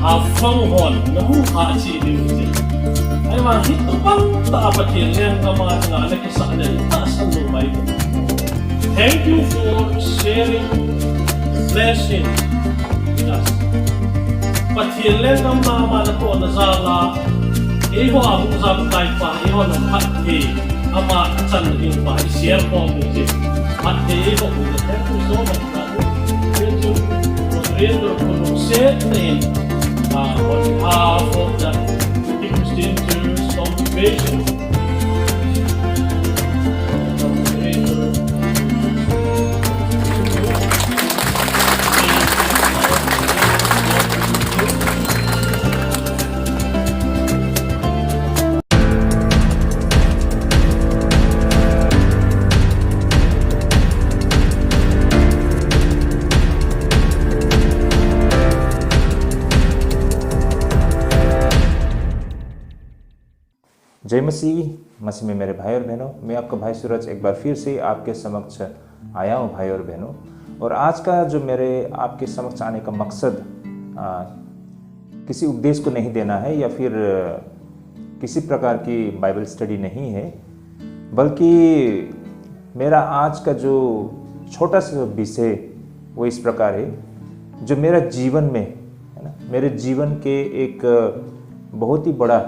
phong hon na hu ha chi ni ji ai ma hit bang ta pa thian leng ka ma nga le ki sa le ta san no mai thank you for sharing the blessing with us pa thian leng ka ma na ko na za la e ho a hu za kai pa e ho na phat thi ama chan ni pa share ko mi ji phat thi ko hu thank you so much thank you for sharing on behalf of the Christian Church congregation. जय मसीह में मेरे भाई और बहनों, मैं आपका भाई सूरज एक बार फिर से आपके समक्ष आया हूँ भाई और बहनों। और आज का जो मेरे आपके समक्ष आने का मकसद किसी उपदेश को नहीं देना है या फिर किसी प्रकार की बाइबल स्टडी नहीं है, बल्कि मेरा आज का जो छोटा सा विषय वो इस प्रकार है, जो मेरा जीवन में है ना, मेरे जीवन के एक बहुत ही बड़ा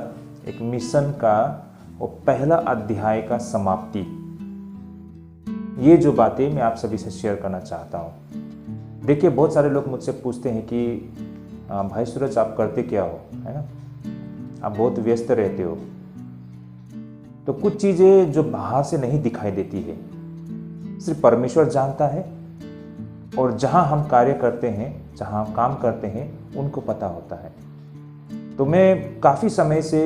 एक मिशन का वो पहला अध्याय का समाप्ति, ये जो बातें मैं आप सभी से शेयर करना चाहता हूँ। देखिए, बहुत सारे लोग मुझसे पूछते हैं कि भाई सूरज आप करते क्या हो, है ना, आप बहुत व्यस्त रहते हो। तो कुछ चीज़ें जो बाहर से नहीं दिखाई देती है सिर्फ परमेश्वर जानता है, और जहाँ हम कार्य करते हैं, जहाँ हम काम करते हैं, उनको पता होता है। तो मैं काफ़ी समय से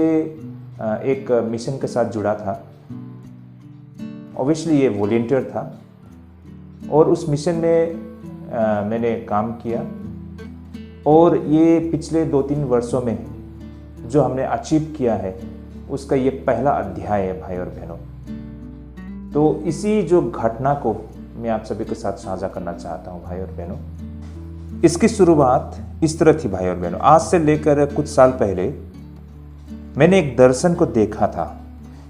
एक मिशन के साथ जुड़ा था। ऑब्वियसली ये वॉलंटियर था, और उस मिशन में मैंने काम किया, और ये पिछले 2-3 वर्षों में जो हमने अचीव किया है उसका ये पहला अध्याय है भाई और बहनों। तो इसी जो घटना को मैं आप सभी के साथ साझा करना चाहता हूँ भाई और बहनों। इसकी शुरुआत इस तरह थी भाई और बहनों। आज से लेकर कुछ साल पहले मैंने एक दर्शन को देखा था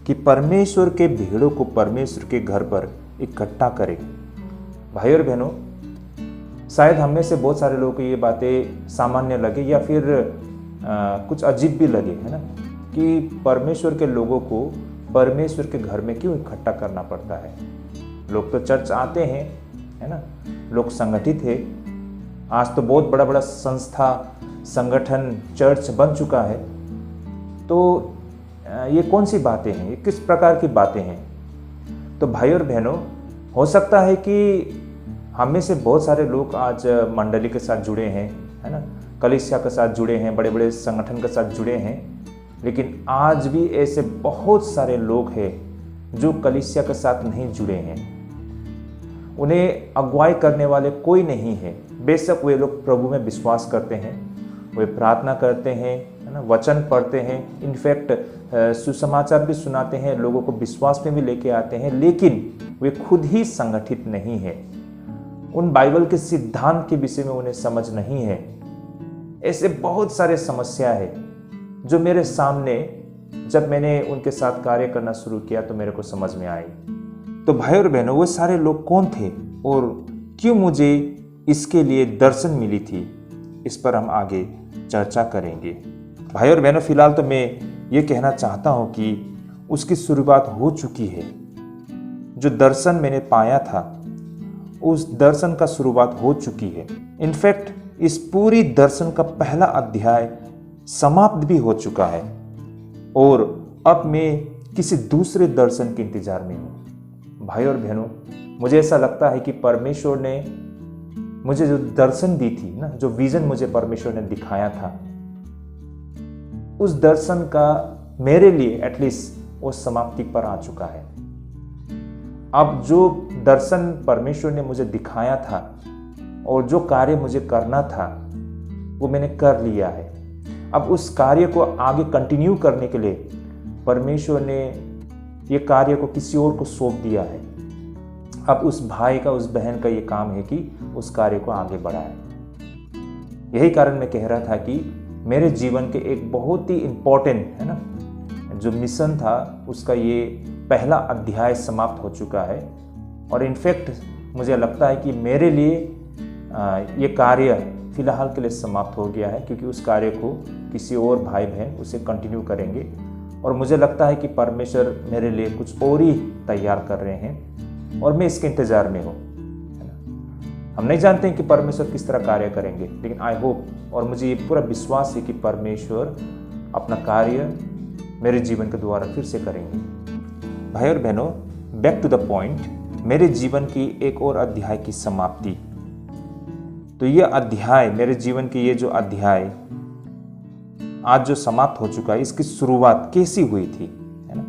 कि परमेश्वर के भेड़ों को परमेश्वर के घर पर इकट्ठा करें। भाई और बहनों, शायद हम में से बहुत सारे लोगों को ये बातें सामान्य लगे या फिर कुछ अजीब भी लगे, है ना, कि परमेश्वर के लोगों को परमेश्वर के घर में क्यों इकट्ठा करना पड़ता है। लोग तो चर्च आते हैं, है ना, लोग संगठित है। आज तो बहुत बड़ा बड़ा संस्था, संगठन, चर्च बन चुका है। तो ये कौन सी बातें हैं, ये किस प्रकार की बातें हैं। तो भाई और बहनों, हो सकता है कि हम में से बहुत सारे लोग आज मंडली के साथ जुड़े हैं, है ना, कलीसिया के साथ जुड़े हैं, बड़े बड़े संगठन के साथ जुड़े हैं, लेकिन आज भी ऐसे बहुत सारे लोग हैं जो कलीसिया के साथ नहीं जुड़े हैं। उन्हें अगुवाई करने वाले कोई नहीं है। बेशक वे लोग प्रभु में विश्वास करते हैं, वे प्रार्थना करते हैं, है ना, वचन पढ़ते हैं, इनफैक्ट सुसमाचार भी सुनाते हैं, लोगों को विश्वास में भी लेके आते हैं, लेकिन वे खुद ही संगठित नहीं है। उन बाइबल के सिद्धांत के विषय में उन्हें समझ नहीं है। ऐसे बहुत सारे समस्या है जो मेरे सामने, जब मैंने उनके साथ कार्य करना शुरू किया तो मेरे को समझ में आई। तो भाई और बहनों, वो सारे लोग कौन थे और क्यों मुझे इसके लिए दर्शन मिली थी, इस पर हम आगे चर्चा करेंगे। भाई और बहनों, फिलहाल तो मैं ये कहना चाहता हूँ कि उसकी शुरुआत हो चुकी है। जो दर्शन मैंने पाया था, उस दर्शन का शुरुआत हो चुकी है। इनफैक्ट इस पूरी दर्शन का पहला अध्याय समाप्त भी हो चुका है, और अब मैं किसी दूसरे दर्शन के इंतजार में हूँ। भाई और बहनों, मुझे ऐसा लगता है कि परमेश्वर ने मुझे जो दर्शन दी थी ना, जो विजन मुझे परमेश्वर ने दिखाया था, उस दर्शन का मेरे लिए एटलीस्ट वो समाप्ति पर आ चुका है। अब जो दर्शन परमेश्वर ने मुझे दिखाया था और जो कार्य मुझे करना था वो मैंने कर लिया है। अब उस कार्य को आगे कंटिन्यू करने के लिए परमेश्वर ने ये कार्य को किसी और को सौंप दिया है। अब उस भाई का, उस बहन का ये काम है कि उस कार्य को आगे बढ़ाए। यही कारण मैं कह रहा था कि मेरे जीवन के एक बहुत ही इम्पोर्टेंट है ना जो मिशन था उसका ये पहला अध्याय समाप्त हो चुका है। और इनफैक्ट मुझे लगता है कि मेरे लिए ये कार्य फिलहाल के लिए समाप्त हो गया है, क्योंकि उस कार्य को किसी और भाई बहन उसे कंटिन्यू करेंगे। और मुझे लगता है कि परमेश्वर मेरे लिए कुछ और ही तैयार कर रहे हैं और मैं इसके इंतज़ार में हूँ। हम नहीं जानते हैं कि परमेश्वर किस तरह कार्य करेंगे, लेकिन आई होप और मुझे ये पूरा विश्वास है कि परमेश्वर अपना कार्य मेरे जीवन के द्वारा फिर से करेंगे। भाई और बहनों, बैक टू द पॉइंट, मेरे जीवन की एक और अध्याय की समाप्ति। तो ये अध्याय, मेरे जीवन की ये जो अध्याय आज जो समाप्त हो चुका है, इसकी शुरुआत कैसी हुई थी, है ना?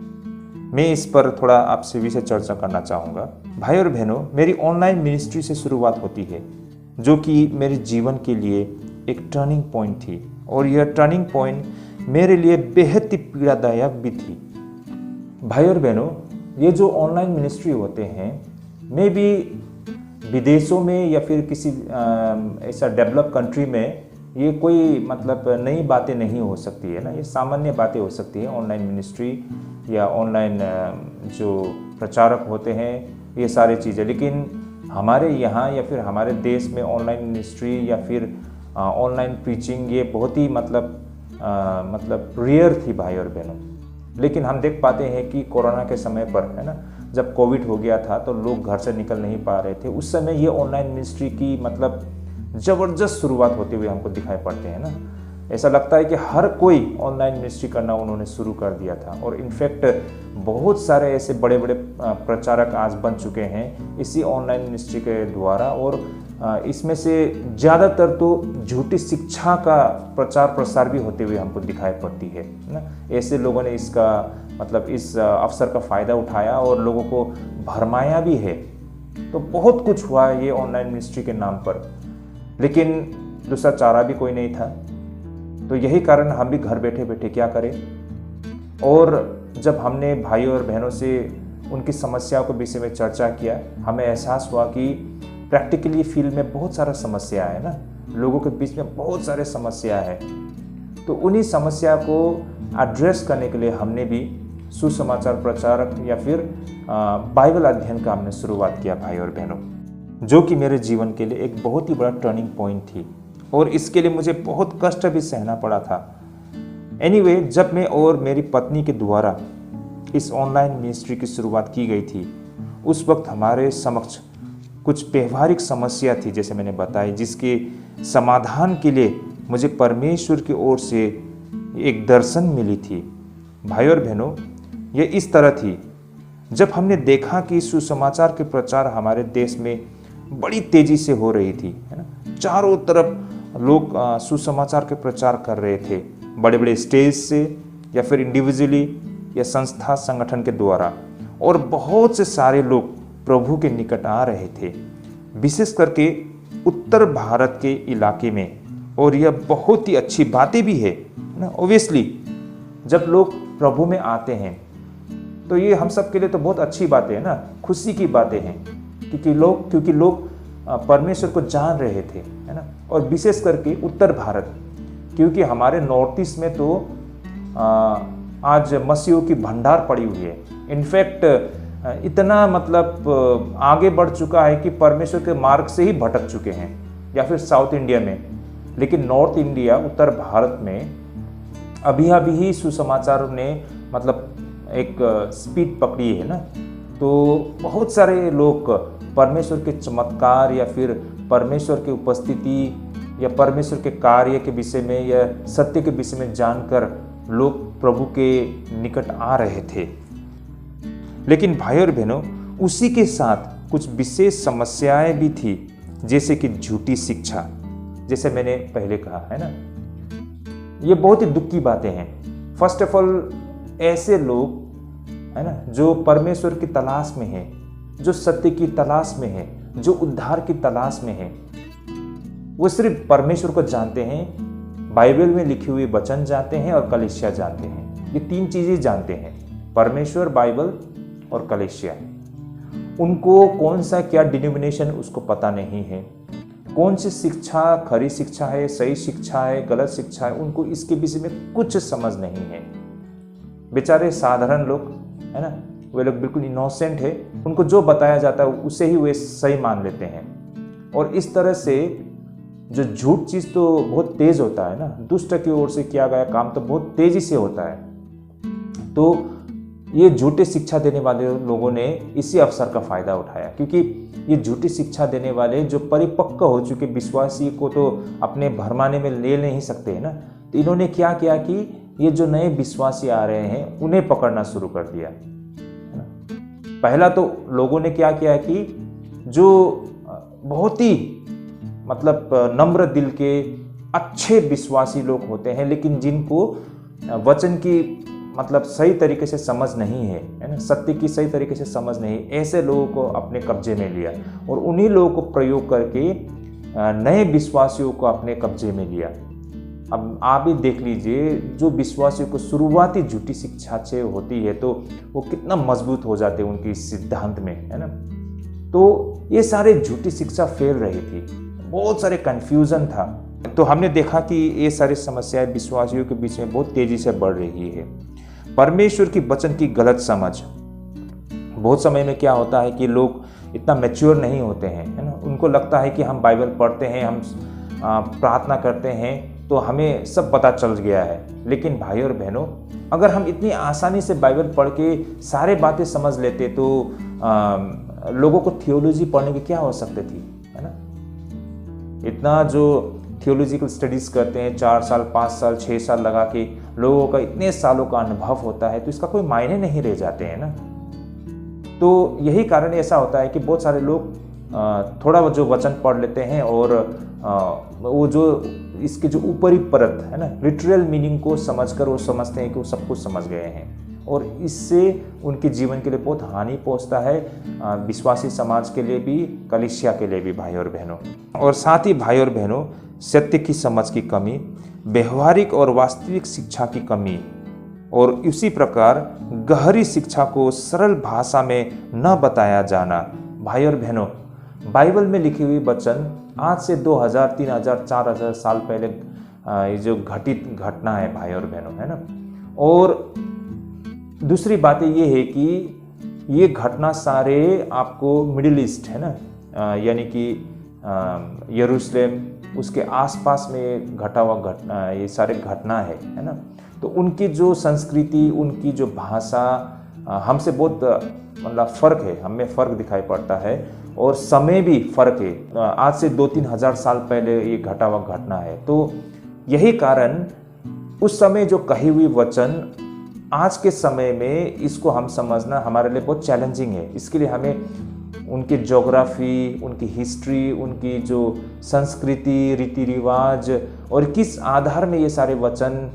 मैं इस पर थोड़ा आपसे विषय चर्चा करना चाहूँगा। भाई और बहनों, मेरी ऑनलाइन मिनिस्ट्री से शुरुआत होती है, जो कि मेरे जीवन के लिए एक टर्निंग पॉइंट थी। और यह टर्निंग पॉइंट मेरे लिए बेहद ही पीड़ादायक भी थी। भाई और बहनों, ये जो ऑनलाइन मिनिस्ट्री होते हैं, मे भी विदेशों में या फिर किसी ऐसा डेवलप कंट्री में ये कोई मतलब नई बातें नहीं हो सकती है ना, ये सामान्य बातें हो सकती है। ऑनलाइन मिनिस्ट्री या ऑनलाइन जो प्रचारक होते हैं, ये सारी चीज़ें। लेकिन हमारे यहाँ या फिर हमारे देश में ऑनलाइन मिनिस्ट्री या फिर ऑनलाइन प्रीचिंग ये बहुत ही मतलब रेयर थी भाई और बहनों। लेकिन हम देख पाते हैं कि कोरोना के समय पर, है ना, जब कोविड हो गया था तो लोग घर से निकल नहीं पा रहे थे, उस समय ये ऑनलाइन मिनिस्ट्री की मतलब ज़बरदस्त शुरुआत होते हुए हमको दिखाई पड़ते हैं ना। ऐसा लगता है कि हर कोई ऑनलाइन मिनिस्ट्री करना उन्होंने शुरू कर दिया था। और इनफैक्ट बहुत सारे ऐसे बड़े बड़े प्रचारक आज बन चुके हैं इसी ऑनलाइन मिनिस्ट्री के द्वारा। और इसमें से ज़्यादातर तो झूठी शिक्षा का प्रचार प्रसार भी होते हुए हमको दिखाई पड़ती है ना। ऐसे लोगों ने इसका मतलब इस अवसर का फ़ायदा उठाया और लोगों को भरमाया भी है। तो बहुत कुछ हुआ ये ऑनलाइन मिनिस्ट्री के नाम पर, लेकिन दूसरा चारा भी कोई नहीं था। तो यही कारण हम भी घर बैठे बैठे क्या करें। और जब हमने भाइयों और बहनों से उनकी समस्याओं के विषय में चर्चा किया, हमें एहसास हुआ कि प्रैक्टिकली फील्ड में बहुत सारा समस्या है ना, लोगों के बीच में बहुत सारे समस्या है। तो उन्हीं समस्या को एड्रेस करने के लिए हमने भी सुसमाचार प्रचारक या फिर बाइबल अध्ययन का हमने शुरुआत किया भाई और बहनों, जो कि मेरे जीवन के लिए एक बहुत ही बड़ा टर्निंग पॉइंट थी। और इसके लिए मुझे बहुत कष्ट भी सहना पड़ा था। एनीवे, जब मैं और मेरी पत्नी के द्वारा इस ऑनलाइन मिनिस्ट्री की शुरुआत की गई थी, उस वक्त हमारे समक्ष कुछ व्यवहारिक समस्या थी, जैसे मैंने बताई, जिसके समाधान के लिए मुझे परमेश्वर की ओर से एक दर्शन मिली थी। भाई और बहनों, ये इस तरह थी, जब हमने देखा कि सुसमाचार के प्रचार हमारे देश में बड़ी तेजी से हो रही थी, है ना, चारों तरफ लोग सुसमाचार के प्रचार कर रहे थे, बड़े बड़े स्टेज से या फिर इंडिविजुअली या संस्था संगठन के द्वारा। और बहुत से सारे लोग प्रभु के निकट आ रहे थे, विशेष करके उत्तर भारत के इलाके में। और यह बहुत ही अच्छी बातें भी है ना। ऑब्वियसली जब लोग प्रभु में आते हैं तो ये हम सब के लिए तो बहुत अच्छी बातें है ना, खुशी की बातें हैं, क्योंकि लोग परमेश्वर को जान रहे थे, है ना। और विशेष करके उत्तर भारत, क्योंकि हमारे नॉर्थ ईस्ट में तो आज मसीहों की भंडार पड़ी हुई है। इनफैक्ट इतना मतलब आगे बढ़ चुका है कि परमेश्वर के मार्ग से ही भटक चुके हैं, या फिर साउथ इंडिया में। लेकिन नॉर्थ इंडिया, उत्तर भारत में अभी ही सुसमाचार ने मतलब एक स्पीड पकड़ी है ना। तो बहुत सारे लोग परमेश्वर के चमत्कार या फिर परमेश्वर की उपस्थिति या परमेश्वर के कार्य के विषय में या सत्य के विषय में जानकर लोग प्रभु के निकट आ रहे थे। लेकिन भाई और बहनों, उसी के साथ कुछ विशेष समस्याएं भी थी, जैसे कि झूठी शिक्षा, जैसे मैंने पहले कहा है ना। ये बहुत ही दुख की बातें हैं। फर्स्ट ऑफ ऑल, ऐसे लोग है ना जो परमेश्वर की तलाश में है, जो सत्य की तलाश में है, जो उद्धार की तलाश में है, वो सिर्फ परमेश्वर को जानते हैं, बाइबल में लिखी हुई वचन जानते हैं और कलीसिया जानते हैं। ये तीन चीजें जानते हैं, परमेश्वर, बाइबल और कलीसिया। उनको कौन सा क्या डिनोमिनेशन उसको पता नहीं है। कौन सी शिक्षा खरी शिक्षा है, सही शिक्षा है, गलत शिक्षा है, उनको इसके विषय में कुछ समझ नहीं है। बेचारे साधारण लोग है ना, वे लोग बिल्कुल इनोसेंट है, उनको जो बताया जाता है उसे ही वे सही मान लेते हैं। और इस तरह से जो झूठ चीज तो बहुत तेज होता है ना, दुष्ट की ओर से किया गया काम तो बहुत तेजी से होता है। तो ये झूठी शिक्षा देने वाले लोगों ने इसी अवसर का फायदा उठाया, क्योंकि ये झूठी शिक्षा देने वाले जो परिपक्व हो चुके विश्वासी को तो अपने भरमाने में ले नहीं सकते है ना। तो इन्होंने क्या किया कि ये जो नए विश्वासी आ रहे हैं उन्हें पकड़ना शुरू कर दिया है ना। पहला तो लोगों ने क्या किया कि जो बहुत ही मतलब नम्र दिल के अच्छे विश्वासी लोग होते हैं, लेकिन जिनको वचन की मतलब सही तरीके से समझ नहीं है ना, सत्य की सही तरीके से समझ नहीं, ऐसे लोगों को अपने कब्जे में लिया और उन्हीं लोगों को प्रयोग करके नए विश्वासियों को अपने कब्जे में लिया। अब आप भी देख लीजिए, जो विश्वासियों को शुरुआती झूठी शिक्षा से होती है तो वो कितना मजबूत हो जाते हैं उनकी सिद्धांत में, है ना। तो ये सारे झूठी शिक्षा फैल रही थी, बहुत सारे कंफ्यूजन था। तो हमने देखा कि ये सारी समस्याएं विश्वासियों के बीच में बहुत तेजी से बढ़ रही है। परमेश्वर की वचन की गलत समझ, बहुत समय में क्या होता है कि लोग इतना मैच्योर नहीं होते हैं, है ना। उनको लगता है कि हम बाइबल पढ़ते हैं, हम प्रार्थना करते हैं तो हमें सब पता चल गया है। लेकिन भाई और बहनों, अगर हम इतनी आसानी से बाइबल पढ़ के सारे बातें समझ लेते तो लोगों को थियोलॉजी पढ़ने की क्या आवश्यकता थी, है ना। इतना जो थियोलॉजिकल स्टडीज करते हैं 4 साल 5 साल 6 साल लगा के, लोगों का इतने सालों का अनुभव होता है, तो इसका कोई मायने नहीं रह जाते हैं ना। तो यही कारण ऐसा होता है कि बहुत सारे लोग थोड़ा जो वचन पढ़ लेते हैं और वो जो इसके जो ऊपरी परत है ना, लिटरल मीनिंग को समझकर वो समझते हैं कि वो सब कुछ समझ गए हैं, और इससे उनके जीवन के लिए बहुत हानि पहुंचता है, विश्वासी समाज के लिए भी, कलीसिया के लिए भी, भाई और बहनों। और साथ ही भाई और बहनों, सत्य की समझ की कमी, व्यवहारिक और वास्तविक शिक्षा की कमी, और इसी प्रकार गहरी शिक्षा को सरल भाषा में न बताया जाना। भाई और बहनों, बाइबल में लिखी हुई वचन आज से 2000 3000 4000 साल पहले ये जो घटित घटना है भाई और बहनों, है ना। और दूसरी बात ये है कि ये घटना सारे आपको मिडिल ईस्ट, है ना, यानी कि यरूशलेम उसके आसपास में घटा हुआ घटना, ये सारे घटना है ना। तो उनकी जो संस्कृति, उनकी जो भाषा हमसे बहुत मतलब फ़र्क है, हमें फ़र्क दिखाई पड़ता है, और समय भी फ़र्क है। आज से 2-3 हज़ार साल पहले ये घटा हुआ घटना है। तो यही कारण उस समय जो कही हुई वचन आज के समय में इसको हम समझना हमारे लिए बहुत चैलेंजिंग है। इसके लिए हमें उनकी ज्योग्राफी, उनकी हिस्ट्री, उनकी जो संस्कृति, रीति रिवाज, और किस आधार में ये सारे वचन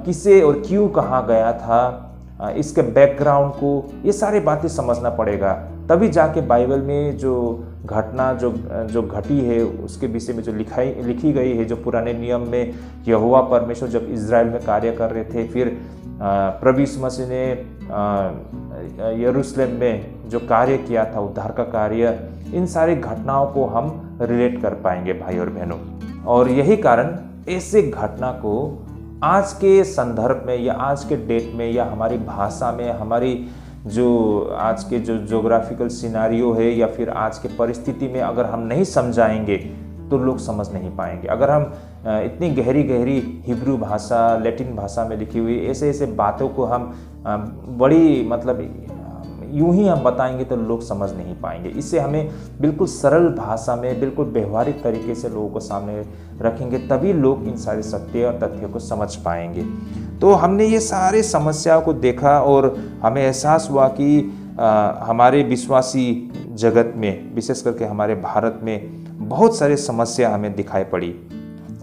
किसे और क्यों कहा गया था, इसके बैकग्राउंड को, ये सारी बातें समझना पड़ेगा। तभी जाके बाइबल में जो घटना जो घटी है उसके विषय में जो लिखी गई है, जो पुराने नियम में यहोवा परमेश्वर जब इज़राइल में कार्य कर रहे थे, फिर प्रभु यीशु मसीह ने यरूशलेम में जो कार्य किया था, उद्धार का कार्य, इन सारी घटनाओं को हम रिलेट कर पाएंगे भाई और बहनों। और यही कारण ऐसे घटना को आज के संदर्भ में या आज के डेट में या हमारी भाषा में, हमारी जो आज के जो ज्योग्राफिकल सिनारियो है या फिर आज के परिस्थिति में अगर हम नहीं समझाएंगे तो लोग समझ नहीं पाएंगे। अगर हम इतनी गहरी गहरी हिब्रू भाषा, लैटिन भाषा में लिखी हुई ऐसे बातों को हम बड़ी मतलब यूं ही हम बताएंगे तो लोग समझ नहीं पाएंगे। इससे हमें बिल्कुल सरल भाषा में, बिल्कुल व्यवहारिक तरीके से लोगों को सामने रखेंगे, तभी लोग इन सारे सत्य और तथ्यों को समझ पाएंगे। तो हमने ये सारे समस्याओं को देखा और हमें एहसास हुआ कि हमारे विश्वासी जगत में, विशेष करके हमारे भारत में बहुत सारे समस्या हमें दिखाई पड़ी।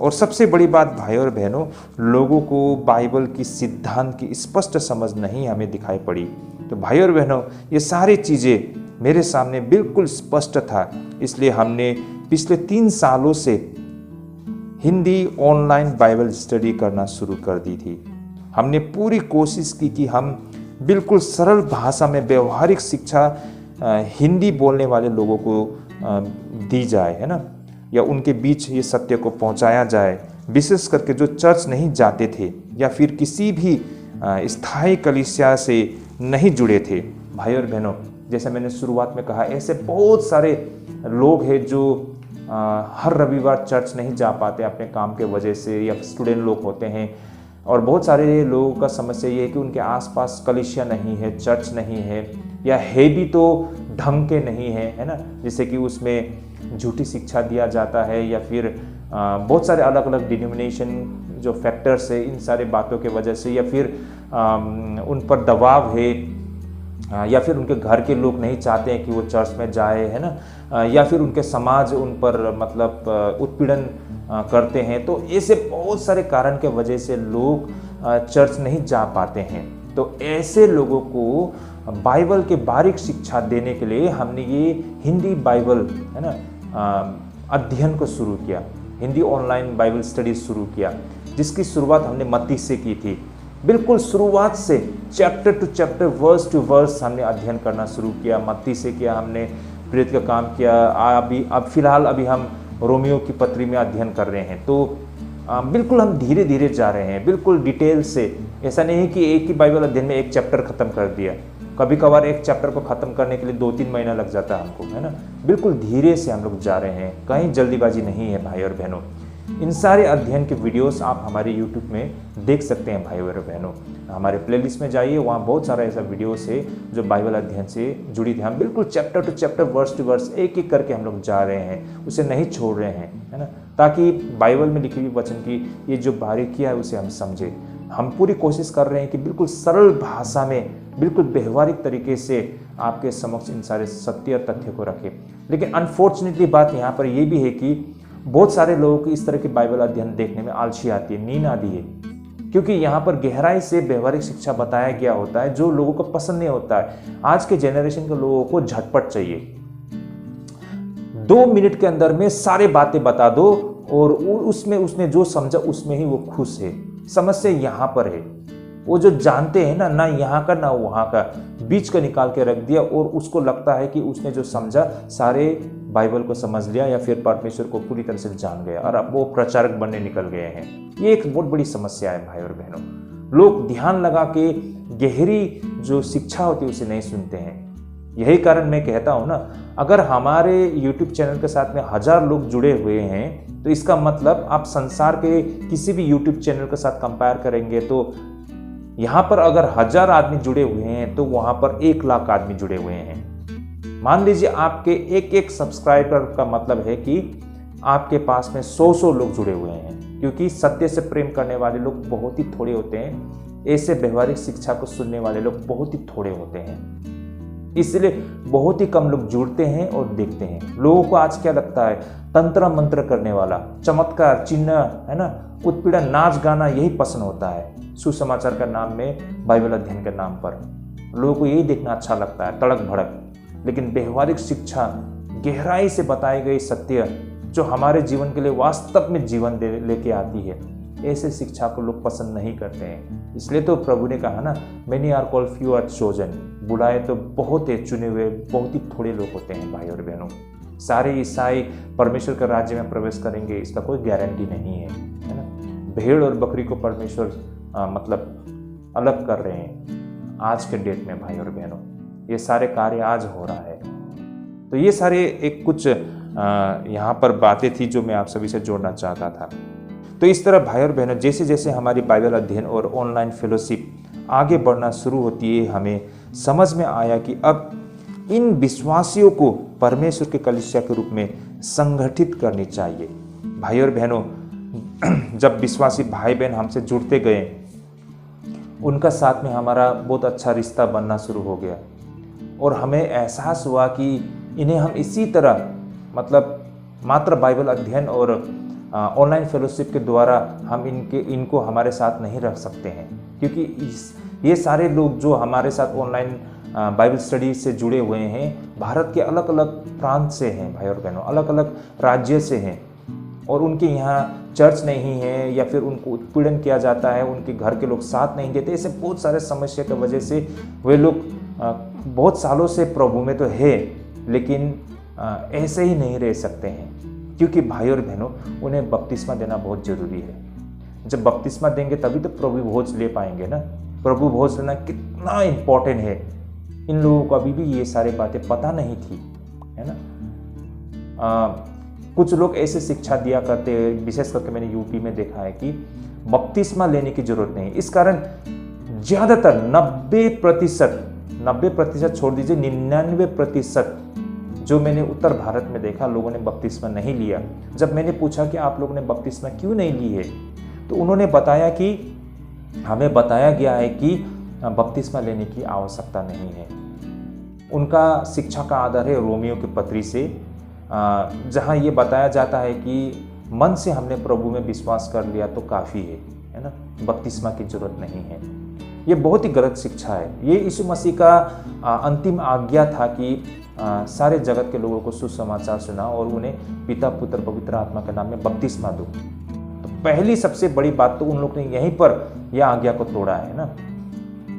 और सबसे बड़ी बात भाई और बहनों, लोगों को बाइबल की सिद्धांत की स्पष्ट समझ नहीं हमें दिखाई पड़ी। तो भाई और बहनों, ये सारी चीज़ें मेरे सामने बिल्कुल स्पष्ट था, इसलिए हमने पिछले 3 सालों से हिंदी ऑनलाइन बाइबल स्टडी करना शुरू कर दी थी। हमने पूरी कोशिश की कि हम बिल्कुल सरल भाषा में व्यवहारिक शिक्षा हिंदी बोलने वाले लोगों को दी जाए, है ना। या उनके बीच ये सत्य को पहुंचाया जाए, विशेष करके जो चर्च नहीं जाते थे या फिर किसी भी स्थायी कलीसिया से नहीं जुड़े थे। भाई और बहनों, जैसे मैंने शुरुआत में कहा, ऐसे बहुत सारे लोग हैं जो हर रविवार चर्च नहीं जा पाते अपने काम के वजह से, या स्टूडेंट लोग होते हैं। और बहुत सारे लोगों का समस्या ये है कि उनके आसपास कलीसिया नहीं है, चर्च नहीं है, या है भी तो ढंग के नहीं है ना, जैसे कि उसमें झूठी शिक्षा दिया जाता है, या फिर बहुत सारे अलग अलग डिनोमिनेशन जो फैक्टर्स है, इन सारे बातों के वजह से, या फिर उन पर दबाव है, या फिर उनके घर के लोग नहीं चाहते हैं कि वो चर्च में जाए, है ना, या फिर उनके समाज उन पर मतलब उत्पीड़न करते हैं। तो ऐसे बहुत सारे कारण के वजह से लोग चर्च नहीं जा पाते हैं। तो ऐसे लोगों को बाइबल के बारीक शिक्षा देने के लिए हमने ये हिंदी बाइबल, है ना, अध्ययन को शुरू किया, हिंदी ऑनलाइन बाइबल स्टडी शुरू किया, जिसकी शुरुआत हमने मत्ती से की थी। बिल्कुल शुरुआत से chapter to chapter, verse to verse हमने अध्ययन करना शुरू किया। मत्ती से किया हमने, प्रेरित का काम किया। अब फिलहाल हम रोमियो की पत्री में अध्ययन कर रहे हैं। तो बिल्कुल हम धीरे धीरे जा रहे हैं, बिल्कुल डिटेल से। ऐसा नहीं है कि एक ही बाइबल अध्ययन में एक चैप्टर खत्म कर दिया। कभी कभार एक चैप्टर को ख़त्म करने के लिए 2-3 महीना लग जाता है हमको, है ना। बिल्कुल धीरे से हम लोग जा रहे हैं, कहीं जल्दीबाजी नहीं है भाई और बहनों। इन सारे अध्ययन के वीडियोस आप हमारे YouTube में देख सकते हैं भाई और बहनों। हमारे प्लेलिस्ट में जाइए, वहाँ बहुत सारा ऐसा वीडियोस है जो बाइबल अध्ययन से जुड़ी थी। हम बिल्कुल chapter to chapter, verse to verse, एक एक करके हम लोग जा रहे हैं, उसे नहीं छोड़ रहे हैं, है ना, ताकि बाइबल में लिखी हुई वचन की ये जो बारीकियाँ है उसे हम समझें। हम पूरी कोशिश कर रहे हैं कि बिल्कुल सरल भाषा में, बिल्कुल व्यवहारिक तरीके से आपके समक्ष इन सारे सत्य और तथ्य को रखें। लेकिन अनफॉर्चुनेटली बात यहाँ पर यह भी है कि बहुत सारे लोगों को इस तरह की बाइबल अध्ययन देखने में आलसी आती है, नींद आती है, क्योंकि यहाँ पर गहराई से व्यवहारिक शिक्षा बताया गया होता है जो लोगों को पसंद नहीं होता है। आज के जनरेशन के लोगों को झटपट चाहिए, 2 मिनट के अंदर में सारे बातें बता दो और उसमें उसने जो समझा उसमें ही वो खुश है। समस्या यहाँ पर है, वो जो जानते हैं ना यहाँ का ना वहाँ का, बीच का निकाल के रख दिया और उसको लगता है कि उसने जो समझा सारे बाइबल को समझ लिया या फिर परमेश्वर को पूरी तरह से जान गया, और अब वो प्रचारक बनने निकल गए हैं। ये एक बहुत बड़ी समस्या है भाई और बहनों। लोग ध्यान लगा के गहरी जो शिक्षा होती है उसे नहीं सुनते हैं। यही कारण मैं कहता हूँ ना, अगर हमारे YouTube चैनल के साथ में 1000 लोग जुड़े हुए हैं तो इसका मतलब आप संसार के किसी भी YouTube चैनल के साथ कंपेयर करेंगे तो यहाँ पर अगर 1000 आदमी जुड़े हुए हैं तो वहाँ पर 1 लाख आदमी जुड़े हुए हैं। मान लीजिए आपके एक सब्सक्राइबर का मतलब है कि आपके पास में 100 लोग जुड़े हुए हैं, क्योंकि सत्य से प्रेम करने वाले लोग बहुत ही थोड़े होते हैं, ऐसे व्यवहारिक शिक्षा को सुनने वाले लोग बहुत ही थोड़े होते हैं, इसलिए बहुत ही कम लोग जुड़ते हैं और देखते हैं। लोगों को आज क्या लगता है, तंत्र मंत्र करने वाला, चमत्कार, चिन्ह, है ना, उत्पीड़न, नाच गाना, यही पसंद होता है। सुसमाचार का नाम में, बाइबल अध्ययन के नाम पर लोगों को यही देखना अच्छा लगता है, तड़क भड़क। लेकिन व्यवहारिक शिक्षा, गहराई से बताई गई सत्य जो हमारे जीवन के लिए वास्तव में जीवन लेके आती है, ऐसे शिक्षा को लोग पसंद नहीं करते हैं। इसलिए तो प्रभु ने कहा ना, many are called, few are chosen. बुलाए तो बहुत है, चुने हुए बहुत ही थोड़े लोग होते हैं भाई और बहनों। सारे ईसाई परमेश्वर के राज्य में प्रवेश करेंगे इसका कोई गारंटी नहीं है, है ना। भेड़ और बकरी को परमेश्वर मतलब अलग कर रहे हैं आज के डेट में भाई और बहनों। ये सारे कार्य आज हो रहा है। तो ये सारे एक कुछ यहाँ पर बातें थी जो मैं आप सभी से जोड़ना चाहता था। तो इस तरह भाई और बहनों, जैसे जैसे हमारी बाइबल अध्ययन और ऑनलाइन फेलोशिप आगे बढ़ना शुरू होती है, हमें समझ में आया कि अब इन विश्वासियों को परमेश्वर के कलीसिया के रूप में संगठित करनी चाहिए। भाई और बहनों, जब विश्वासी भाई बहन हमसे जुड़ते गए, उनका साथ में हमारा बहुत अच्छा रिश्ता बनना शुरू हो गया और हमें एहसास हुआ कि इन्हें हम इसी तरह मतलब मात्र बाइबल अध्ययन और ऑनलाइन फेलोशिप के द्वारा हम इनको हमारे साथ नहीं रख सकते हैं, क्योंकि ये सारे लोग जो हमारे साथ ऑनलाइन बाइबल स्टडी से जुड़े हुए हैं, भारत के अलग अलग प्रांत से हैं भाई और बहनों, अलग अलग राज्य से हैं, और उनके यहाँ चर्च नहीं है या फिर उनको उत्पीड़न किया जाता है, उनके घर के लोग साथ नहीं देते। ऐसे बहुत सारे समस्या की वजह से वे लोग बहुत सालों से प्रभु में तो है, लेकिन ऐसे ही नहीं रह सकते हैं। क्योंकि भाई और बहनों, उन्हें बपतिस्मा देना बहुत जरूरी है। जब बपतिस्मा देंगे तभी तो प्रभु भोज ले पाएंगे ना। प्रभु भोज लेना कितना इम्पोर्टेंट है, इन लोगों को अभी भी ये सारी बातें पता नहीं थी, है ना। कुछ लोग ऐसे शिक्षा दिया करते हैं, विशेष करके मैंने यूपी में देखा है कि बपतिस्मा लेने की जरूरत नहीं। इस कारण ज्यादातर 90% छोड़ दीजिए, 99% जो मैंने उत्तर भारत में देखा, लोगों ने बपतिस्मा नहीं लिया। जब मैंने पूछा कि आप लोगों ने बपतिस्मा क्यों नहीं ली है, तो उन्होंने बताया कि हमें बताया गया है कि बपतिस्मा लेने की आवश्यकता नहीं है। उनका शिक्षा का आधार है रोमियो की पत्री से, जहाँ ये बताया जाता है कि मन से हमने प्रभु में विश्वास कर लिया तो काफ़ी है ना, बपतिस्मा की जरूरत नहीं है। ये बहुत ही गलत शिक्षा है। ये यीशु मसीह का अंतिम आज्ञा था कि सारे जगत के लोगों को सुसमाचार सुनाओ और उन्हें पिता पुत्र पवित्र आत्मा के नाम में बपतिस्मा दो। तो पहली सबसे बड़ी बात तो उन लोग ने यहीं पर यह आज्ञा को तोड़ा है ना,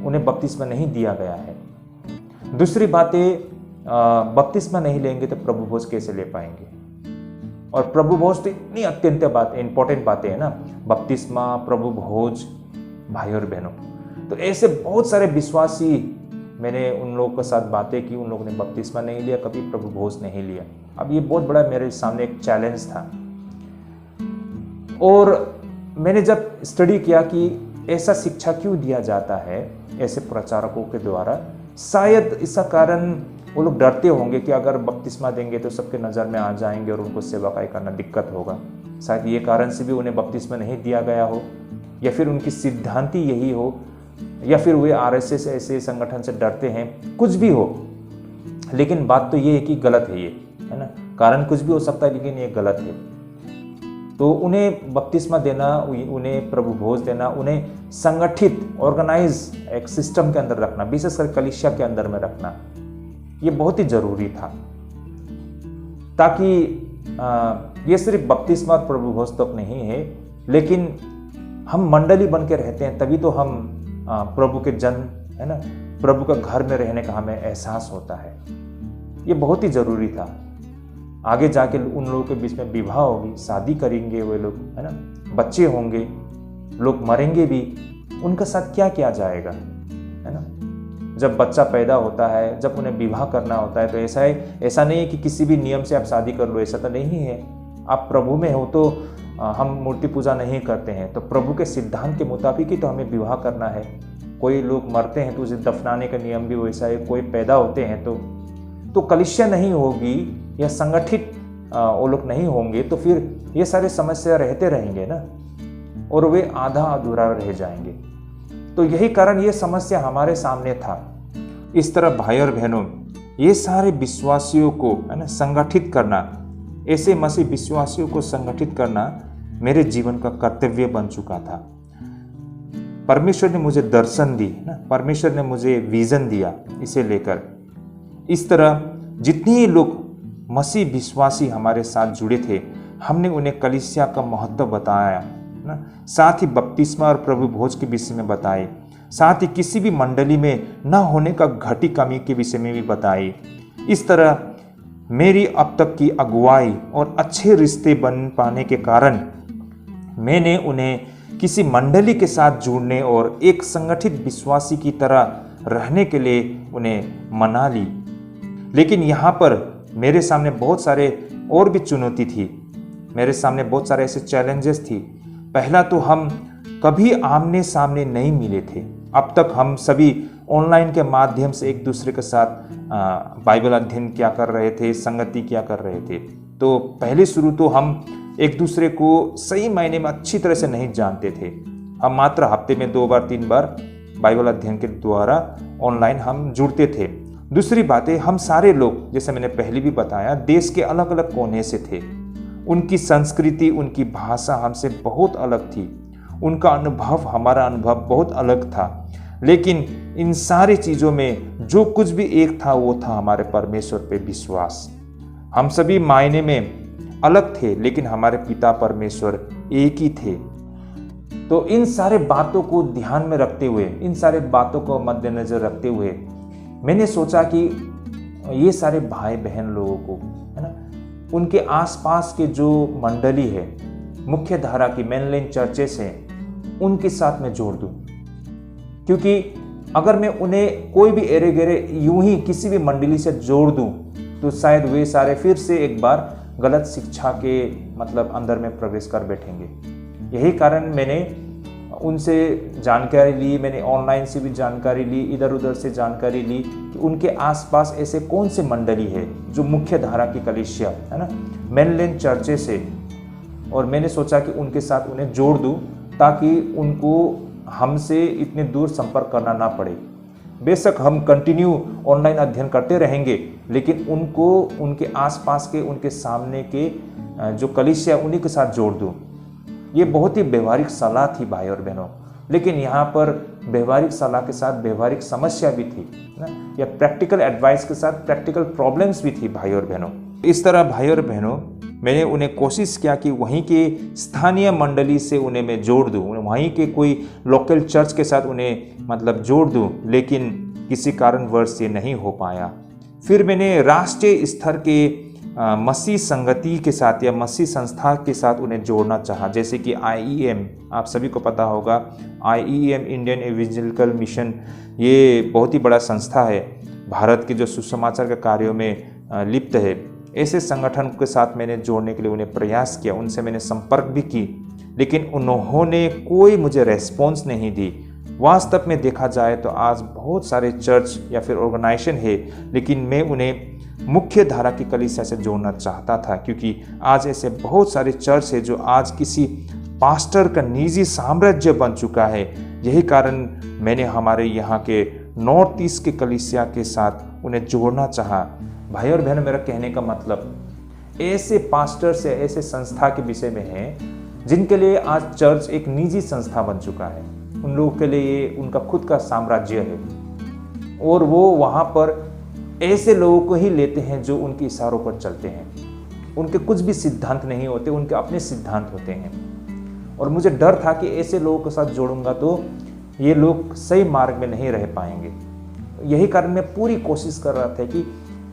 उन्हें बपतिस्मा नहीं दिया गया है। दूसरी बात है, बपतिस्मा नहीं लेंगे तो प्रभु भोज कैसे ले पाएंगे। और प्रभु भोज तो इतनी अत्यंत बात इंपॉर्टेंट बातें हैं ना, बपतिस्मा, प्रभु भोज, भाई और बहनों। तो ऐसे बहुत सारे विश्वासी, मैंने उन लोगों के साथ बातें की, उन लोगों ने बपतिस्मा नहीं लिया, कभी प्रभु भोज नहीं लिया। अब ये बहुत बड़ा मेरे सामने एक चैलेंज था। और मैंने जब स्टडी किया कि ऐसा शिक्षा क्यों दिया जाता है ऐसे प्रचारकों के द्वारा, शायद इसका कारण वो लोग डरते होंगे कि अगर बपतिस्मा देंगे तो सबके नज़र में आ जाएंगे और उनको सेवकाई करना दिक्कत होगा। शायद ये कारण से भी उन्हें बपतिस्मा नहीं दिया गया हो, या फिर उनकी सिद्धांति यही हो, या फिर वे आरएसएस ऐसे संगठन से डरते हैं, कुछ भी हो। लेकिन बात तो ये है कि गलत है ये, है ना। कारण कुछ भी हो सकता है, लेकिन ये गलत है। तो उन्हें बपतिस्मा देना, उन्हें प्रभु भोज देना, उन्हें संगठित ऑर्गेनाइज एक सिस्टम के अंदर रखना, विशेषकर कलीसिया के अंदर में रखना, ये बहुत ही जरूरी था, ताकि ये सिर्फ बपतिस्मा और प्रभु भोज तक नहीं है, लेकिन हम मंडली बन के रहते हैं तभी तो हम प्रभु के जन, है ना, प्रभु का घर में रहने का हमें एहसास होता है। ये बहुत ही जरूरी था। आगे जाके उन लोगों के बीच में विवाह होगी, शादी करेंगे वे लोग, है ना, बच्चे होंगे, लोग मरेंगे भी, उनके साथ क्या किया जाएगा, है ना। जब बच्चा पैदा होता है, जब उन्हें विवाह करना होता है, तो ऐसा नहीं है कि किसी भी नियम से आप शादी कर लो, ऐसा तो नहीं है। आप प्रभु में हो तो हम मूर्ति पूजा नहीं करते हैं, तो प्रभु के सिद्धांत के मुताबिक ही तो हमें विवाह करना है। कोई लोग मरते हैं तो उसे दफनाने का नियम भी वैसा है, कोई पैदा होते हैं तो कलीसिया नहीं होगी या संगठित वो लोग नहीं होंगे, तो फिर ये सारे समस्या रहते रहेंगे ना, और वे आधा अधूरा रह जाएंगे। तो यही कारण ये समस्या हमारे सामने था। इस तरह भाई और बहनों, ये सारे विश्वासियों को, है ना, संगठित करना, ऐसे मसीह विश्वासियों को संगठित करना मेरे जीवन का कर्तव्य बन चुका था। परमेश्वर ने मुझे दर्शन दी ना, परमेश्वर ने मुझे विजन दिया इसे लेकर। इस तरह जितने लोग मसीह विश्वासी हमारे साथ जुड़े थे, हमने उन्हें कलीसिया का महत्व बताया ना, साथ ही बपतिस्मा और प्रभु भोज के विषय में बताए, साथ ही किसी भी मंडली में न होने का घटी कमी के विषय में भी बताए। इस तरह मेरी अब तक की अगुवाई और अच्छे रिश्ते बन पाने के कारण मैंने उन्हें किसी मंडली के साथ जुड़ने और एक संगठित विश्वासी की तरह रहने के लिए उन्हें मना ली। लेकिन यहाँ पर मेरे सामने बहुत सारे और भी चुनौती थी, मेरे सामने बहुत सारे ऐसे चैलेंजेस थी। पहला तो हम कभी आमने सामने नहीं मिले थे। अब तक हम सभी ऑनलाइन के माध्यम से एक दूसरे के साथ बाइबल अध्ययन क्या कर रहे थे, संगति क्या कर रहे थे। तो पहले शुरू तो हम एक दूसरे को सही मायने में अच्छी तरह से नहीं जानते थे। हम मात्र हफ्ते में 2 बार 3 बार बाइबल अध्ययन के द्वारा ऑनलाइन हम जुड़ते थे। दूसरी बात है, हम सारे लोग, जैसे मैंने पहले भी बताया, देश के अलग अलग कोने से थे। उनकी संस्कृति, उनकी भाषा हमसे बहुत अलग थी, उनका अनुभव हमारा अनुभव बहुत अलग था। लेकिन इन सारी चीज़ों में जो कुछ भी एक था वो था हमारे परमेश्वर पे विश्वास। हम सभी मायने में अलग थे, लेकिन हमारे पिता परमेश्वर एक ही थे। तो इन सारे बातों को ध्यान में रखते हुए, इन सारे बातों को मद्देनजर रखते हुए मैंने सोचा कि ये सारे भाई बहन लोगों को, है ना, उनके आसपास के जो मंडली है, मुख्य धारा की मेनलाइन चर्चेस हैं, उनके साथ मैं जोड़ दूं। क्योंकि अगर मैं उन्हें कोई भी एरे गेरे यूं ही किसी भी मंडली से जोड़ दूं तो शायद वे सारे फिर से एक बार गलत शिक्षा के मतलब अंदर में प्रवेश कर बैठेंगे। यही कारण मैंने उनसे जानकारी ली, मैंने ऑनलाइन से भी जानकारी ली, इधर उधर से जानकारी ली कि उनके आसपास ऐसे कौन से मंडली है जो मुख्य धारा की कलीसिया है ना, मेनलाइन चर्चेस है, और मैंने सोचा कि उनके साथ उन्हें जोड़ दूं ताकि उनको हमसे इतने दूर संपर्क करना ना पड़े। बेशक हम कंटिन्यू ऑनलाइन अध्ययन करते रहेंगे, लेकिन उनको उनके आसपास के, उनके सामने के जो कलीसिया उन्हीं के साथ जोड़ दूं। ये बहुत ही व्यवहारिक सलाह थी भाई और बहनों, लेकिन यहाँ पर व्यवहारिक सलाह के साथ व्यवहारिक समस्या भी थी ना, या प्रैक्टिकल एडवाइस के साथ प्रैक्टिकल प्रॉब्लम्स भी थी भाई और बहनों। इस तरह भाई और बहनों मैंने उन्हें कोशिश किया कि वहीं के स्थानीय मंडली से उन्हें मैं जोड़ दूं, वहीं के कोई लोकल चर्च के साथ उन्हें मतलब जोड़ दूं, लेकिन किसी कारणवश ये नहीं हो पाया। फिर मैंने राष्ट्रीय स्तर के मसीह संगति के साथ या मसीह संस्था के साथ उन्हें जोड़ना चाहा, जैसे कि IEM, आप सभी को पता होगा IEM इंडियन इवेंजेलिकल मिशन, ये बहुत ही बड़ा संस्था है, भारत के जो सुसमाचार के कार्यों में लिप्त है। ऐसे संगठन के साथ मैंने जोड़ने के लिए उन्हें प्रयास किया, उनसे मैंने संपर्क भी की, लेकिन उन्होंने कोई मुझे रेस्पॉन्स नहीं दी। वास्तव में देखा जाए तो आज बहुत सारे चर्च या फिर ऑर्गेनाइजेशन है, लेकिन मैं उन्हें मुख्य धारा की कलीसिया से जोड़ना चाहता था, क्योंकि आज ऐसे बहुत सारे चर्च है जो आज किसी पास्टर का निजी साम्राज्य बन चुका है। यही कारण मैंने हमारे यहाँ के नॉर्थ ईस्ट के कलीसिया के साथ उन्हें जोड़ना चाहा। भाई और बहन, मेरा कहने का मतलब ऐसे पास्टर से, ऐसे संस्था के विषय में है जिनके लिए आज चर्च एक निजी संस्था बन चुका है। उन लोगों के लिए उनका खुद का साम्राज्य है, और वो वहाँ पर ऐसे लोगों को ही लेते हैं जो उनके इशारों पर चलते हैं। उनके कुछ भी सिद्धांत नहीं होते, उनके अपने सिद्धांत होते हैं। और मुझे डर था कि ऐसे लोगों के साथ जोड़ूंगा तो ये लोग सही मार्ग में नहीं रह पाएंगे। यही कारण मैं पूरी कोशिश कर रहा था कि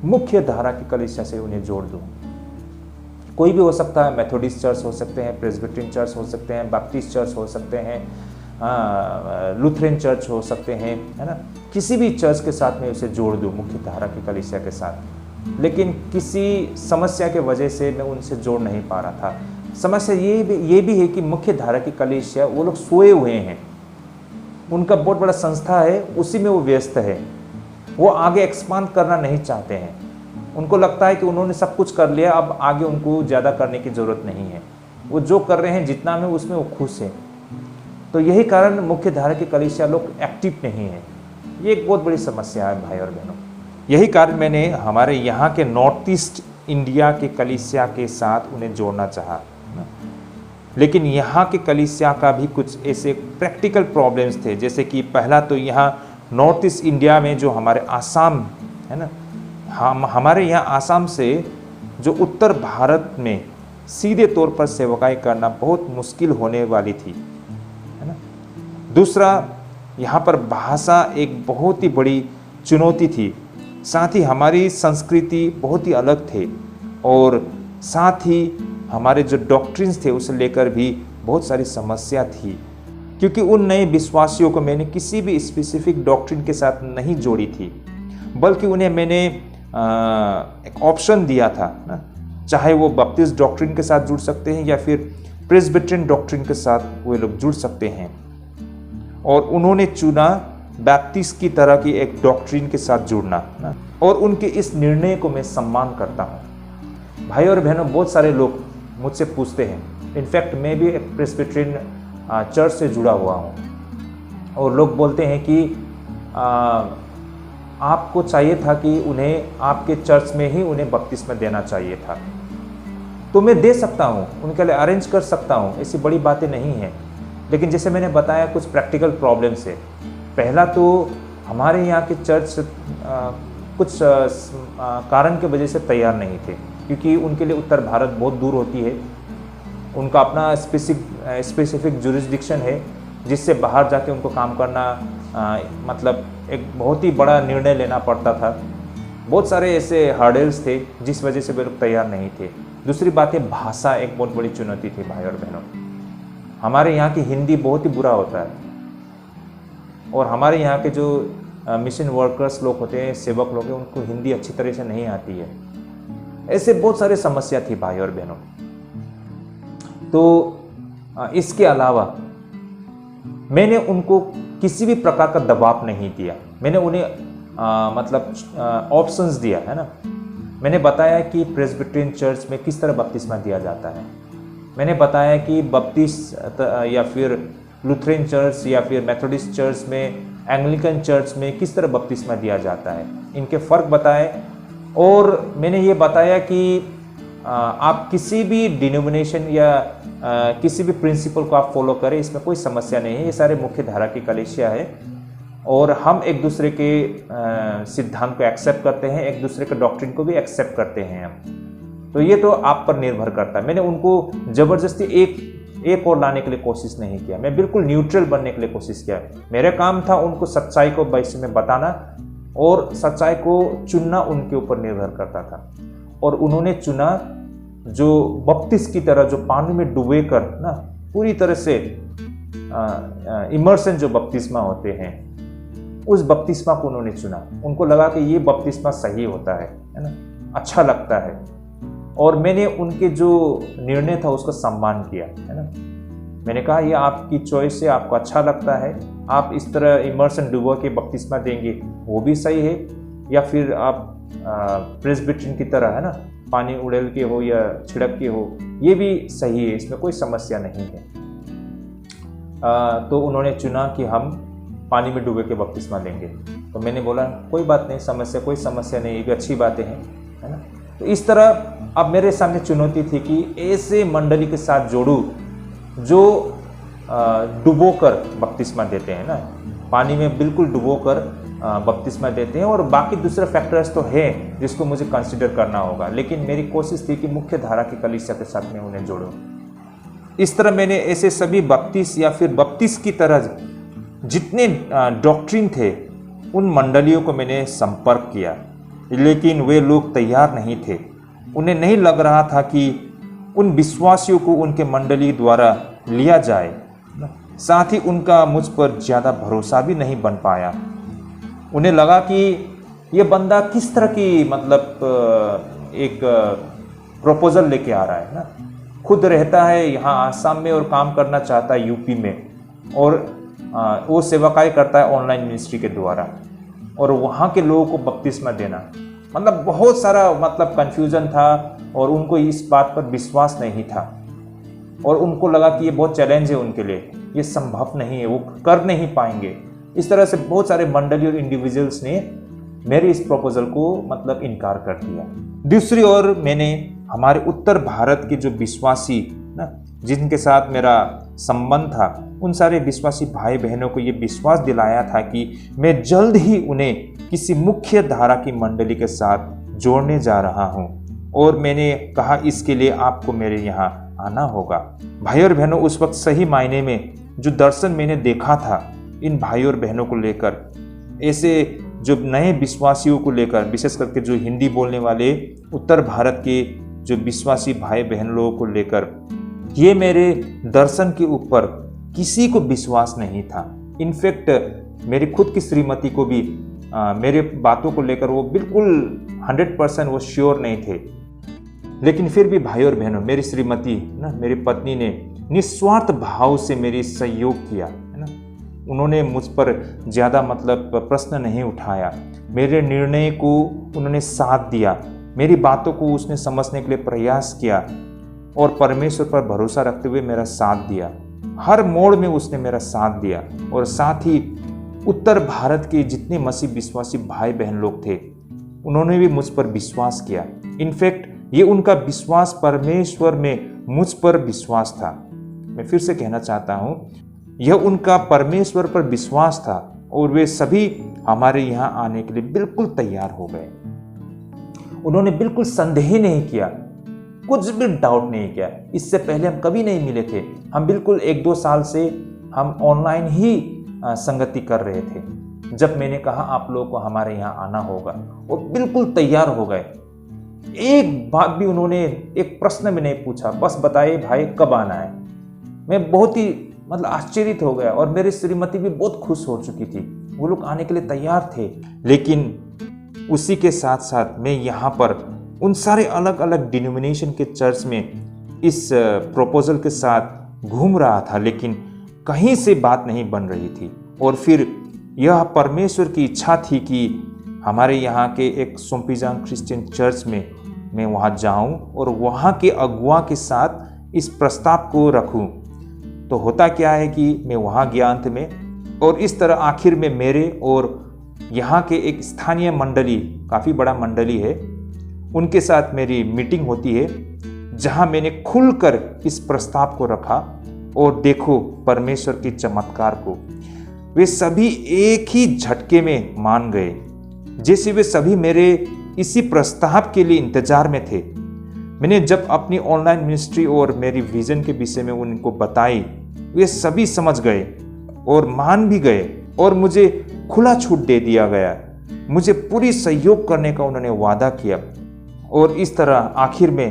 मुख्य धारा की कलीसिया से उन्हें जोड़ दूं। कोई भी हो सकता है, मेथोडिस्ट चर्च हो सकते हैं, प्रेस्बिटेरियन चर्च हो सकते हैं, बैप्टिस्ट चर्च हो सकते हैं, लूथरन चर्च हो सकते हैं, है ना, किसी भी चर्च के साथ मैं उसे जोड़ दूं मुख्य धारा की कलीसिया के साथ। लेकिन किसी समस्या के वजह से मैं उनसे जोड़ नहीं पा रहा था। समस्या ये भी है कि मुख्य धारा की कलीसिया, वो लोग सोए हुए हैं, उनका बहुत बड़ा संस्था है, उसी में वो व्यस्त है, वो आगे एक्सपांड करना नहीं चाहते हैं। उनको लगता है कि उन्होंने सब कुछ कर लिया, अब आगे उनको ज़्यादा करने की ज़रूरत नहीं है, वो जो कर रहे हैं जितना में उसमें वो खुश है। तो यही कारण मुख्य धारा की कलीसिया लोग एक्टिव नहीं है। ये एक बहुत बड़ी समस्या है भाई और बहनों। यही कारण मैंने हमारे यहाँ के नॉर्थ ईस्ट इंडिया के कलीसिया के साथ उन्हें जोड़ना चाहा, लेकिन यहाँ के कलीसिया का भी कुछ ऐसे प्रैक्टिकल प्रॉब्लम्स थे। जैसे कि पहला तो यहाँ नॉर्थ ईस्ट इंडिया में जो हमारे आसाम है ना, हमारे यहाँ आसाम से जो उत्तर भारत में सीधे तौर पर सेवकाई करना बहुत मुश्किल होने वाली थी, है ना। दूसरा, यहाँ पर भाषा एक बहुत ही बड़ी चुनौती थी, साथ ही हमारी संस्कृति बहुत ही अलग थे, और साथ ही हमारे जो डॉक्ट्रिन्स थे उसे लेकर भी बहुत सारी समस्या थी, क्योंकि उन नए विश्वासियों को मैंने किसी भी स्पेसिफिक डॉक्ट्रिन के साथ नहीं जोड़ी थी, बल्कि उन्हें मैंने एक ऑप्शन दिया था ना, चाहे वो बपतिस्म डॉक्ट्रिन के साथ जुड़ सकते हैं या फिर प्रेस्बिटेरियन डॉक्ट्रिन के साथ वे लोग जुड़ सकते हैं, और उन्होंने चुना बैप्टिस्ट की तरह की एक डॉक्ट्रिन के साथ जुड़ना ना, और उनके इस निर्णय को मैं सम्मान करता हूँ। भाई और बहनों, बहुत सारे लोग मुझसे पूछते हैं, इनफैक्ट मैं भी एक प्रेस्बिटेरियन चर्च से जुड़ा हुआ हूँ, और लोग बोलते हैं कि आपको चाहिए था कि उन्हें आपके चर्च में ही उन्हें बपतिस्मा देना चाहिए था। तो मैं दे सकता हूँ, उनके लिए अरेंज कर सकता हूँ, ऐसी बड़ी बातें नहीं हैं। लेकिन जैसे मैंने बताया, कुछ प्रैक्टिकल प्रॉब्लम्स है। पहला तो हमारे यहाँ के चर्च कुछ कारण की वजह से तैयार नहीं थे, क्योंकि उनके लिए उत्तर भारत बहुत दूर होती है, उनका अपना स्पेसिफिक जुरिस्डिक्शन है, जिससे बाहर जाके उनको काम करना मतलब एक बहुत ही बड़ा निर्णय लेना पड़ता था। बहुत सारे ऐसे हर्डल्स थे जिस वजह से वे लोग तैयार नहीं थे। दूसरी बात है, भाषा एक बहुत बड़ी चुनौती थी भाई और बहनों। हमारे यहाँ की हिंदी बहुत ही बुरा होता है और हमारे यहाँ के जो मिशन वर्कर्स लोग होते हैं, सेवक लोग हैं, उनको हिंदी अच्छी तरह से नहीं आती है। ऐसे बहुत सारे समस्या थी भाई और बहनों। तो इसके अलावा मैंने उनको किसी भी प्रकार का दबाव नहीं दिया। मैंने उन्हें मतलब ऑप्शंस दिया है ना। मैंने बताया कि प्रेस्बिटेरियन चर्च में किस तरह बपतिस्मा दिया जाता है। मैंने बताया कि या फिर लुथेरन चर्च या फिर मेथोडिस्ट चर्च में, एंग्लिकन चर्च में किस तरह बपतिस्मा दिया जाता है, इनके फ़र्क बताए। और मैंने ये बताया कि आप किसी भी डिनोमिनेशन या किसी भी प्रिंसिपल को आप फॉलो करें, इसमें कोई समस्या नहीं है। ये सारे मुख्य धारा की कलीसिया है और हम एक दूसरे के सिद्धांत को एक्सेप्ट करते हैं, एक दूसरे के डॉक्ट्रिन को भी एक्सेप्ट करते हैं हम। तो ये तो आप पर निर्भर करता है। मैंने उनको ज़बरदस्ती एक और लाने के लिए कोशिश नहीं किया। मैं बिल्कुल न्यूट्रल बनने के लिए कोशिश किया। मेरा काम था उनको सच्चाई को वैसे में बताना और सच्चाई को चुनना उनके ऊपर निर्भर करता था। और उन्होंने चुना जो बपतिस की तरह, जो पानी में डूबे कर ना पूरी तरह से इमर्सन जो बपतिस्मा होते हैं, उस बपतिस्मा को उन्होंने चुना। उनको लगा कि ये बपतिस्मा सही होता है ना, अच्छा लगता है। और मैंने उनके जो निर्णय था उसका सम्मान किया, है ना। मैंने कहा ये आपकी चॉइस है, आपको अच्छा लगता है, आप इस तरह इमर्सन डुबो के बपतिस्मा देंगे वो भी सही है, या फिर आप प्रेस्बिटेरियन की तरह, है ना, पानी उड़ेल के हो या छिड़क के हो, ये भी सही है, इसमें कोई समस्या नहीं है। तो उन्होंने चुना कि हम पानी में डूबे के बपतिस्मा देंगे। तो मैंने बोला कोई बात नहीं, कोई समस्या नहीं, ये भी अच्छी बातें हैं, है ना। तो इस तरह अब मेरे सामने चुनौती थी कि ऐसे मंडली के साथ जोड़ूं जो डुबोकर बपतिस्मा देते हैं ना, पानी में बिल्कुल डुबोकर बपतिस्मा देते हैं। और बाकी दूसरे फैक्टर्स तो है जिसको मुझे कंसिडर करना होगा, लेकिन मेरी कोशिश थी कि मुख्य धारा की कलीसिया के साथ में उन्हें जोड़ूं। इस तरह मैंने ऐसे सभी बपतिस या फिर बपतिस की तरह जितने डॉक्ट्रिन थे उन मंडलियों को मैंने संपर्क किया, लेकिन वे लोग तैयार नहीं थे। उन्हें नहीं लग रहा था कि उन विश्वासियों को उनके मंडली द्वारा लिया जाए। साथ ही उनका मुझ पर ज़्यादा भरोसा भी नहीं बन पाया। उन्हें लगा कि ये बंदा किस तरह की मतलब एक प्रपोजल लेके आ रहा है ना, खुद रहता है यहाँ आसाम में और काम करना चाहता है यूपी में, और वो सेवाकाई करता है ऑनलाइन मिनिस्ट्री के द्वारा, और वहाँ के लोगों को बपतिस्मा देना, मतलब बहुत सारा मतलब कन्फ्यूजन था। और उनको इस बात पर विश्वास नहीं था और उनको लगा कि ये बहुत चैलेंज है उनके लिए, ये संभव नहीं है, वो कर नहीं पाएंगे। इस तरह से बहुत सारे मंडली और इंडिविजुअल्स ने मेरे इस प्रपोजल को मतलब इनकार कर दिया। दूसरी ओर मैंने हमारे उत्तर भारत के जो विश्वासी ना, जिनके साथ मेरा संबंध था, उन सारे विश्वासी भाई बहनों को ये विश्वास दिलाया था कि मैं जल्द ही उन्हें किसी मुख्य धारा की मंडली के साथ जोड़ने जा रहा हूँ, और मैंने कहा इसके लिए आपको मेरे यहाँ आना होगा। भाई और बहनों, उस वक्त सही मायने में जो दर्शन मैंने देखा था इन भाई और बहनों को लेकर, ऐसे जो नए विश्वासियों को लेकर, विशेष करके जो हिंदी बोलने वाले उत्तर भारत के जो विश्वासी भाई बहन लोगों को लेकर, ये मेरे दर्शन के ऊपर किसी को विश्वास नहीं था। इनफैक्ट मेरी खुद की श्रीमती को भी मेरे बातों को लेकर वो बिल्कुल 100% वो श्योर नहीं थे। लेकिन फिर भी भाई और बहनों, मेरी श्रीमती ना, मेरी पत्नी ने निस्वार्थ भाव से मेरी सहयोग किया, है ना। उन्होंने मुझ पर ज़्यादा मतलब प्रश्न नहीं उठाया, मेरे निर्णय को उन्होंने साथ दिया, मेरी बातों को उसने समझने के लिए प्रयास किया और परमेश्वर पर भरोसा रखते हुए मेरा साथ दिया। हर मोड़ में उसने मेरा साथ दिया। और साथ ही उत्तर भारत के जितने मसीह विश्वासी भाई बहन लोग थे, उन्होंने भी मुझ पर विश्वास किया। इनफैक्ट ये उनका विश्वास परमेश्वर में मुझ पर विश्वास था। मैं फिर से कहना चाहता हूँ, यह उनका परमेश्वर पर विश्वास था और वे सभी हमारे यहाँ आने के लिए बिल्कुल तैयार हो गए। उन्होंने बिल्कुल संदेह नहीं किया, कुछ भी डाउट नहीं किया। इससे पहले हम कभी नहीं मिले थे, हम बिल्कुल 1-2 साल से हम ऑनलाइन ही संगति कर रहे थे। जब मैंने कहा आप लोगों को हमारे यहाँ आना होगा, वो बिल्कुल तैयार हो गए। एक बात भी उन्होंने, एक प्रश्न भी नहीं पूछा, बस बताए भाई कब आना है। मैं बहुत ही मतलब आश्चर्यित हो गया और मेरी श्रीमती भी बहुत खुश हो चुकी थी, वो लोग आने के लिए तैयार थे। लेकिन उसी के साथ साथ मैं यहाँ पर उन सारे अलग अलग डिनोमिनेशन के चर्च में इस प्रपोजल के साथ घूम रहा था, लेकिन कहीं से बात नहीं बन रही थी। और फिर यह परमेश्वर की इच्छा थी कि हमारे यहाँ के एक सोम्पिजांग क्रिश्चियन चर्च में मैं वहाँ जाऊँ और वहाँ के अगुआ के साथ इस प्रस्ताव को रखूँ। तो होता क्या है कि मैं वहाँ गया अंत में, और इस तरह आखिर में मेरे और यहाँ के एक स्थानीय मंडली, काफ़ी बड़ा मंडली है, उनके साथ मेरी मीटिंग होती है, जहाँ मैंने खुलकर इस प्रस्ताव को रखा। और देखो परमेश्वर की चमत्कार को, वे सभी एक ही झटके में मान गए, जैसे वे सभी मेरे इसी प्रस्ताव के लिए इंतजार में थे। मैंने जब अपनी ऑनलाइन मिनिस्ट्री और मेरी विजन के विषय में उनको बताई, वे सभी समझ गए और मान भी गए, और मुझे खुला छूट दे दिया गया। मुझे पूरी सहयोग करने का उन्होंने वादा किया। और इस तरह आखिर में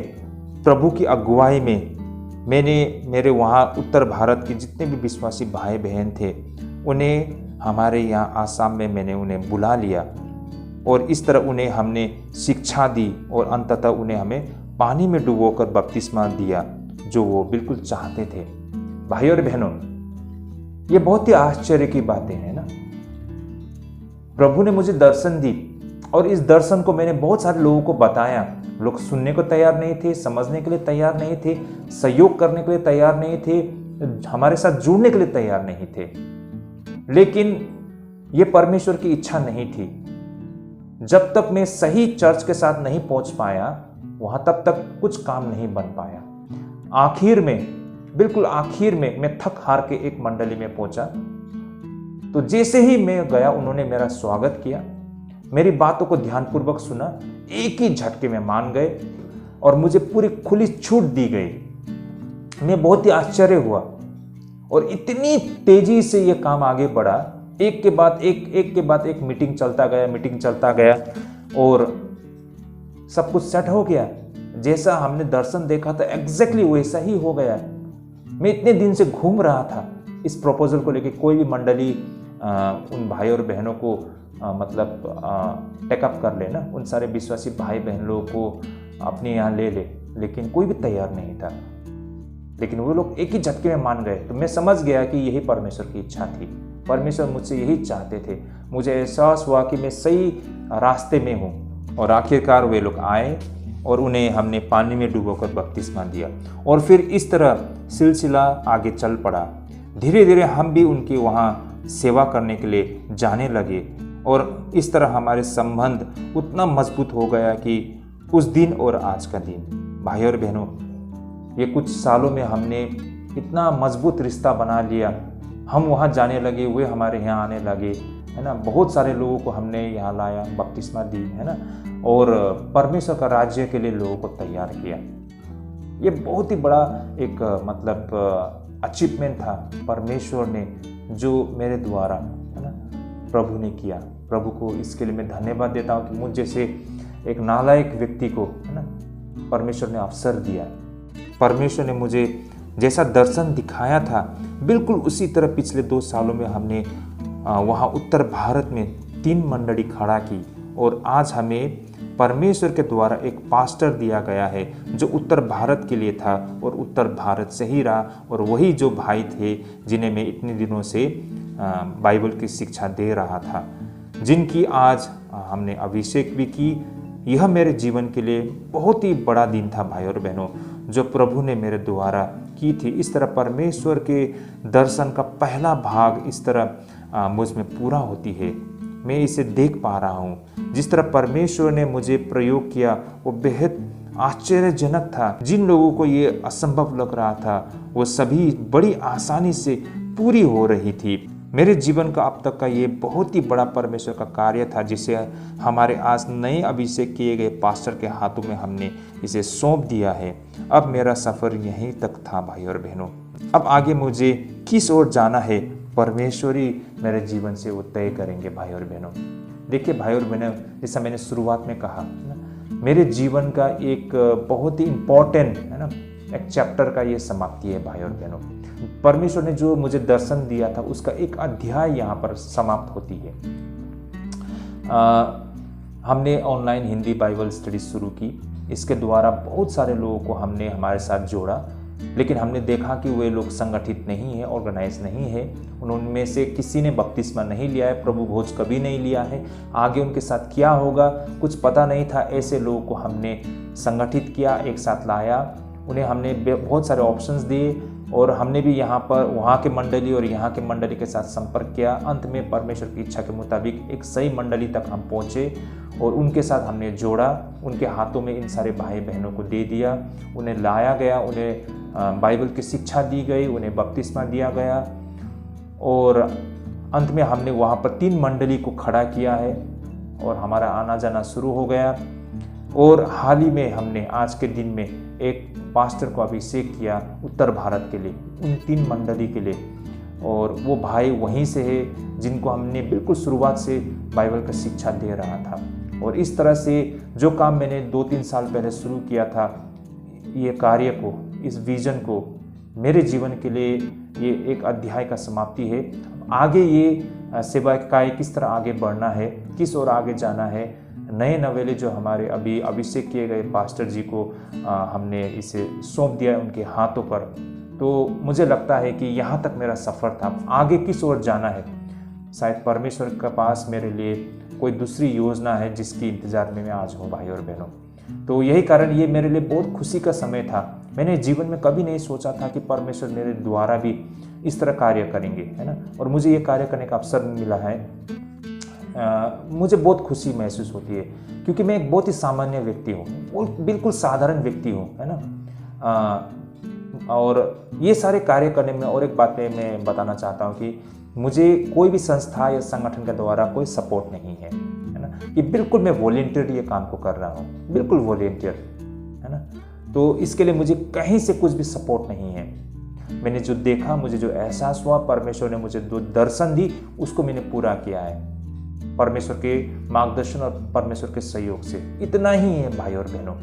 प्रभु की अगुवाई में मैंने मेरे वहाँ उत्तर भारत के जितने भी विश्वासी भाई बहन थे, उन्हें हमारे यहाँ आसाम में मैंने उन्हें बुला लिया, और इस तरह उन्हें हमने शिक्षा दी, और अंततः उन्हें हमें पानी में डुबोकर बपतिस्मा दिया, जो वो बिल्कुल चाहते थे। भाई और बहनों, ये बहुत ही आश्चर्य की बातें हैं ना। प्रभु ने मुझे दर्शन दी, और इस दर्शन को मैंने बहुत सारे लोगों को बताया। लोग सुनने को तैयार नहीं थे, समझने के लिए तैयार नहीं थे, सहयोग करने के लिए तैयार नहीं थे, हमारे साथ जुड़ने के लिए तैयार नहीं थे। लेकिन ये परमेश्वर की इच्छा नहीं थी। जब तक मैं सही चर्च के साथ नहीं पहुंच पाया, वहां तब तक कुछ काम नहीं बन पाया। आखिर में, बिल्कुल आखिर में मैं थक हार के एक मंडली में पहुंचा। तो जैसे ही मैं गया, उन्होंने मेरा स्वागत किया, मेरी बातों को ध्यानपूर्वक सुना, एक ही झटके में मान गए, और मुझे पूरी खुली छूट दी गई। मैं बहुत ही आश्चर्य हुआ, और इतनी तेजी से ये काम आगे बढ़ा। एक के बाद एक मीटिंग चलता गया, और सब कुछ सेट हो गया। जैसा हमने दर्शन देखा था एग्जैक्टली वैसा ही हो गया। मैं इतने दिन से घूम रहा था इस प्रपोजल को लेके, कोई भी मंडली उन भाई और बहनों को टेकअप कर ले ना, उन सारे विश्वासी भाई बहन लोगों को अपने यहाँ ले ले, लेकिन कोई भी तैयार नहीं था। लेकिन वो लोग एक ही झटके में मान गए। तो मैं समझ गया कि यही परमेश्वर की इच्छा थी। परमेश्वर मुझसे यही चाहते थे। मुझे एहसास हुआ कि मैं सही रास्ते में हूँ। और आखिरकार वे लोग आए, और उन्हें हमने पानी में डुबोकर बपतिस्मा दिया। और फिर इस तरह सिलसिला आगे चल पड़ा। धीरे धीरे हम भी उनके वहाँ सेवा करने के लिए जाने लगे, और इस तरह हमारे संबंध उतना मजबूत हो गया कि उस दिन और आज का दिन, भाई और बहनों, ये कुछ सालों में हमने इतना मजबूत रिश्ता बना लिया। हम वहाँ जाने लगे, वे हमारे यहाँ आने लगे, है ना। बहुत सारे लोगों को हमने यहाँ लाया, बपतिस्मा दी, है ना, और परमेश्वर का राज्य के लिए लोगों को तैयार किया। ये बहुत ही बड़ा एक अचीवमेंट था परमेश्वर ने, जो मेरे द्वारा, है ना, प्रभु ने किया। प्रभु को इसके लिए मैं धन्यवाद देता हूँ कि मुझ जैसे एक नालायक व्यक्ति को, है ना, परमेश्वर ने अवसर दिया। परमेश्वर ने मुझे जैसा दर्शन दिखाया था, बिल्कुल उसी तरह पिछले 2 सालों में हमने वहाँ उत्तर भारत में 3 मंडली खड़ा की, और आज हमें परमेश्वर के द्वारा एक पास्टर दिया गया है जो उत्तर भारत के लिए था, और उत्तर भारत से ही रहा। और वही जो भाई थे जिन्हें मैं इतने दिनों से बाइबल की शिक्षा दे रहा था, जिनकी आज हमने अभिषेक भी की। यह मेरे जीवन के लिए बहुत ही बड़ा दिन था भाई और बहनों, जो प्रभु ने मेरे द्वारा की थी। इस तरह परमेश्वर के दर्शन का पहला भाग इस तरह मुझ में पूरा होती है। मैं इसे देख पा रहा हूँ। जिस तरह परमेश्वर ने मुझे प्रयोग किया वो बेहद आश्चर्यजनक था। जिन लोगों को ये असंभव लग रहा था वो सभी बड़ी आसानी से पूरी हो रही थी। मेरे जीवन का अब तक का ये बहुत ही बड़ा परमेश्वर का कार्य था, जिसे हमारे आज नए अभिषेक किए गए पास्टर के हाथों में हमने इसे सौंप दिया है। अब मेरा सफ़र यहीं तक था भाई और बहनों। अब आगे मुझे किस ओर जाना है, परमेश्वर ही मेरे जीवन से वो तय करेंगे भाई और बहनों। देखिए भाई और बहनों, जैसा मैंने शुरुआत में कहा ना, मेरे जीवन का एक बहुत ही इम्पोर्टेंट है ना एक चैप्टर का ये समाप्ति है भाई और बहनों। परमेश्वर ने जो मुझे दर्शन दिया था उसका एक अध्याय यहाँ पर समाप्त होती है। हमने ऑनलाइन हिंदी बाइबल स्टडी शुरू की। इसके द्वारा बहुत सारे लोगों को हमने हमारे साथ जोड़ा, लेकिन हमने देखा कि वे लोग संगठित नहीं है, ऑर्गेनाइज नहीं है। उनमें से किसी ने बपतिस्मा नहीं लिया है, प्रभु भोज कभी नहीं लिया है। आगे उनके साथ क्या होगा कुछ पता नहीं था। ऐसे लोगों को हमने संगठित किया, एक साथ लाया, उन्हें हमने बहुत सारे ऑप्शंस दिए और हमने भी यहाँ पर वहाँ के मंडली और यहाँ के मंडली के साथ संपर्क किया। अंत में परमेश्वर की इच्छा के मुताबिक एक सही मंडली तक हम पहुँचे और उनके साथ हमने जोड़ा। उनके हाथों में इन सारे भाई बहनों को दे दिया, उन्हें लाया गया, उन्हें बाइबल की शिक्षा दी गई, उन्हें बपतिस्मा दिया गया और अंत में हमने वहाँ पर 3 मंडली को खड़ा किया है और हमारा आना जाना शुरू हो गया। और हाल ही में हमने आज के दिन में एक पास्टर को अभिषेक किया उत्तर भारत के लिए, उन 3 मंडली के लिए। और वो भाई वहीं से है जिनको हमने बिल्कुल शुरुआत से बाइबल का शिक्षा दे रहा था। और इस तरह से जो काम मैंने 2-3 साल पहले शुरू किया था, ये कार्य को, इस विजन को, मेरे जीवन के लिए ये एक अध्याय का समाप्ति है। आगे ये सेवा का किस तरह आगे बढ़ना है, किस ओर आगे जाना है, नए नवेले जो हमारे अभी अभिषेक किए गए पास्टर जी को हमने इसे सौंप दिया उनके हाथों पर। तो मुझे लगता है कि यहाँ तक मेरा सफ़र था, आगे किस ओर जाना है। शायद परमेश्वर के पास मेरे लिए कोई दूसरी योजना है जिसकी इंतज़ार में मैं आज हूँ भाई और बहनों। तो यही कारण ये मेरे लिए बहुत खुशी का समय था। मैंने जीवन में कभी नहीं सोचा था कि परमेश्वर मेरे द्वारा भी इस तरह कार्य करेंगे, है ना। और मुझे ये कार्य करने का अवसर मिला है। मुझे बहुत खुशी महसूस होती है क्योंकि मैं एक बहुत ही सामान्य व्यक्ति हूँ और बिल्कुल साधारण व्यक्ति हूँ, है ना। और ये सारे कार्य करने में और एक बात मैं बताना चाहता हूँ कि मुझे कोई भी संस्था या संगठन के द्वारा कोई सपोर्ट नहीं है, है ना। ये बिल्कुल मैं वॉलेंटियर ये काम को कर रहा हूँ, बिल्कुल वॉलेंटियर, है ना। तो इसके लिए मुझे कहीं से कुछ भी सपोर्ट नहीं है। मैंने जो देखा, मुझे जो एहसास हुआ, परमेश्वर ने मुझे जो दर्शन दी उसको मैंने पूरा किया है परमेश्वर के मार्गदर्शन और परमेश्वर के सहयोग से। इतना ही है भाई और बहनों।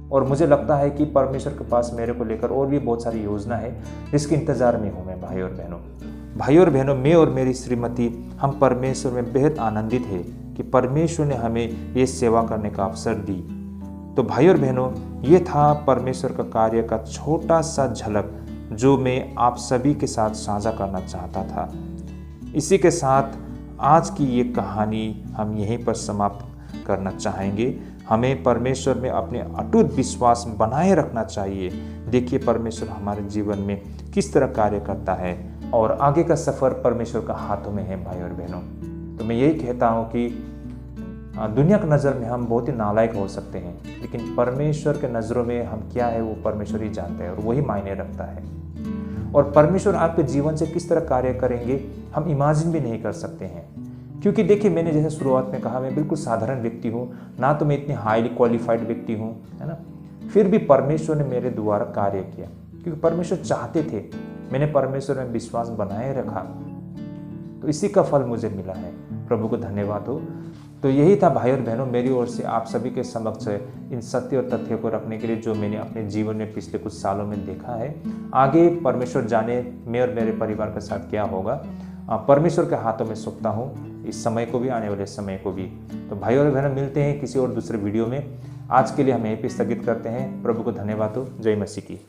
और मुझे लगता है कि परमेश्वर के पास मेरे को लेकर और भी बहुत सारी योजना है जिसके इंतजार में हूँ मैं भाई और बहनों। भाई और बहनों, मैं और मेरी श्रीमती हम परमेश्वर में बेहद आनंदित है कि परमेश्वर ने हमें ये सेवा करने का अवसर दी। तो भाई और बहनों, ये था परमेश्वर का कार्य का छोटा सा झलक जो मैं आप सभी के साथ साझा करना चाहता था। इसी के साथ आज की ये कहानी हम यहीं पर समाप्त करना चाहेंगे। हमें परमेश्वर में अपने अटूट विश्वास बनाए रखना चाहिए। देखिए परमेश्वर हमारे जीवन में किस तरह कार्य करता है और आगे का सफ़र परमेश्वर का हाथों में है भाई और बहनों। तो मैं यही कहता हूँ कि दुनिया की नज़र में हम बहुत ही नालायक हो सकते हैं, लेकिन परमेश्वर के नज़रों में हम क्या है वो परमेश्वर ही जानते हैं और वही मायने रखता है। और परमेश्वर आपके जीवन से किस तरह कार्य करेंगे हम इमेजिन भी नहीं कर सकते हैं। क्योंकि देखिए, मैंने जैसे शुरुआत में कहा, मैं बिल्कुल साधारण व्यक्ति हूँ, ना तो मैं इतनी हाईली क्वालिफाइड व्यक्ति हूँ, है ना। फिर भी परमेश्वर ने मेरे द्वारा कार्य किया क्योंकि परमेश्वर चाहते थे। मैंने परमेश्वर में विश्वास बनाए रखा, तो इसी का फल मुझे मिला है। प्रभु को धन्यवाद हो। तो यही था भाई और बहनों मेरी ओर से आप सभी के समक्ष इन सत्य और तथ्य को रखने के लिए जो मैंने अपने जीवन में पिछले कुछ सालों में देखा है। आगे परमेश्वर जाने मैं और मेरे परिवार के साथ क्या होगा, परमेश्वर के हाथों में सौंपता हूँ, इस समय को भी, आने वाले समय को भी। तो भाई और बहनों, मिलते हैं किसी और दूसरे वीडियो में। आज के लिए हम यहीं पे स्थगित करते हैं। प्रभु को धन्यवाद हो। जय मसीह की।